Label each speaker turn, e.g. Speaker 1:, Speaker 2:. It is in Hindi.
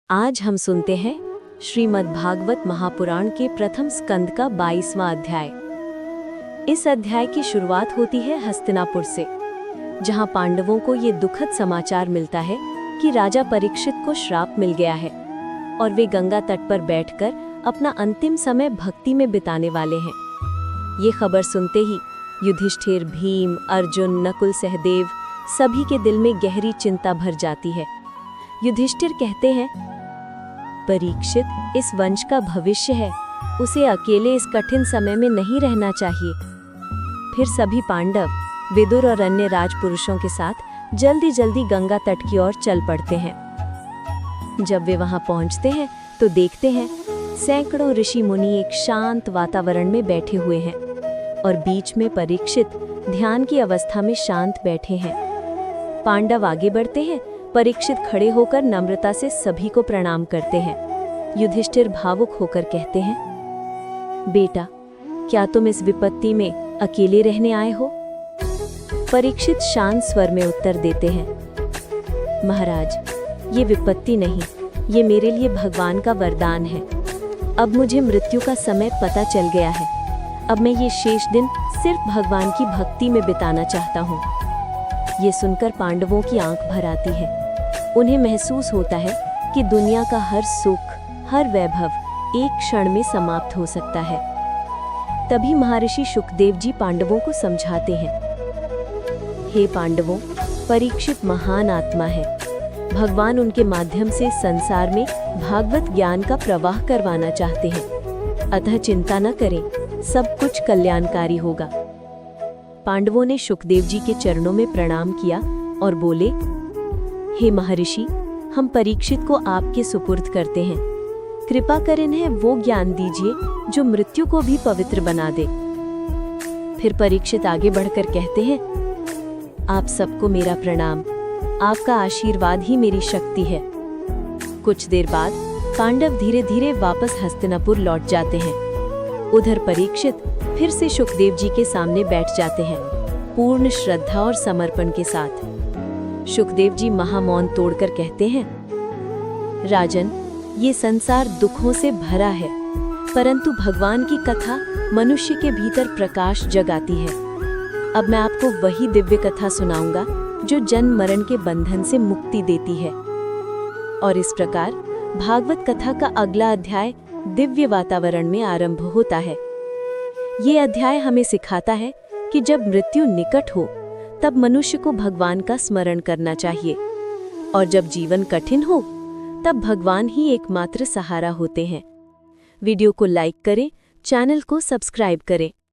Speaker 1: आज हम सुनते हैं श्रीमद् भागवत महापुराण के प्रथम स्कंद का 22वां अध्याय। इस अध्याय की शुरुआत होती है हस्तिनापुर से, जहां पांडवों को ये दुखद समाचार मिलता है कि राजा परीक्षित को श्राप मिल गया है और वे गंगा तट पर बैठकर अपना अंतिम समय भक्ति में बिताने वाले हैं। ये खबर सुनते ही युधिष्ठिर, भीम, अर्जुन, नकुल, सहदेव सभी के दिल में गहरी चिंता भर जाती है। युधिष्ठिर कहते हैं, परीक्षित इस वंश का भविष्य है, उसे अकेले इस कठिन समय में नहीं रहना चाहिए। फिर सभी पांडव, विदुर और अन्य राजपुरुषों के साथ जल्दी जल्दी गंगा तट की ओर चल पड़ते हैं। जब वे वहां पहुंचते हैं तो देखते हैं सैकड़ों ऋषि मुनि एक शांत वातावरण में बैठे हुए हैं और बीच में परीक्षित ध्यान की अवस्था में शांत बैठे हैं। पांडव आगे बढ़ते हैं। परीक्षित खड़े होकर नम्रता से सभी को प्रणाम करते हैं। युधिष्ठिर भावुक होकर कहते हैं, बेटा, क्या तुम इस विपत्ति में अकेले रहने आए हो? परीक्षित शांत स्वर में उत्तर देते हैं, महाराज, ये विपत्ति नहीं, ये मेरे लिए भगवान का वरदान है। अब मुझे मृत्यु का समय पता चल गया है। अब मैं ये शेष दिन सिर्फ भगवान की भक्ति में बिताना चाहता हूँ। ये सुनकर पांडवों की आंख भर आती है। उन्हें महसूस होता है कि दुनिया का हर सुख, हर वैभव एक क्षण में समाप्त हो सकता है। तभी महर्षि शुकदेव जी पांडवों को समझाते हैं, हे पांडवों, परीक्षित महान आत्मा है। भगवान उनके माध्यम से संसार में भागवत ज्ञान का प्रवाह करवाना चाहते हैं। अतः चिंता न करें, सब कुछ कल्याणकारी होगा। पांडवों ने शुकदेव जी के चरणों में प्रणाम किया और बोले, हे महर्षि, हम परीक्षित को आपके सुपुर्द करते हैं। कृपा कर इन्हें वो ज्ञान दीजिए जो मृत्यु को भी पवित्र बना दे। फिर परीक्षित आगे बढ़कर कहते हैं, आप सबको मेरा प्रणाम। आपका आशीर्वाद ही मेरी शक्ति है। कुछ देर बाद पांडव धीरे धीरे वापस हस्तिनापुर लौट जाते हैं। उधर परीक्षित फिर से शुकदेव जी के सामने बैठ जाते हैं, पूर्ण श्रद्धा और समर्पण के साथ। शुकदेव जी महामौन तोड़कर कहते हैं, राजन, ये संसार दुखों से भरा है, परंतु भगवान की कथा मनुष्य के भीतर प्रकाश जगाती है। अब मैं आपको वही दिव्य कथा सुनाऊंगा जो जन्म मरण के बंधन से मुक्ति देती है। और इस प्रकार भागवत कथा का अगला अध्याय दिव्य वातावरण में आरंभ होता है। ये अध्याय हमें सिखाता है कि जब मृत्यु निकट हो तब मनुष्य को भगवान का स्मरण करना चाहिए, और जब जीवन कठिन हो तब भगवान ही एकमात्र सहारा होते हैं। वीडियो को लाइक करें, चैनल को सब्सक्राइब करें।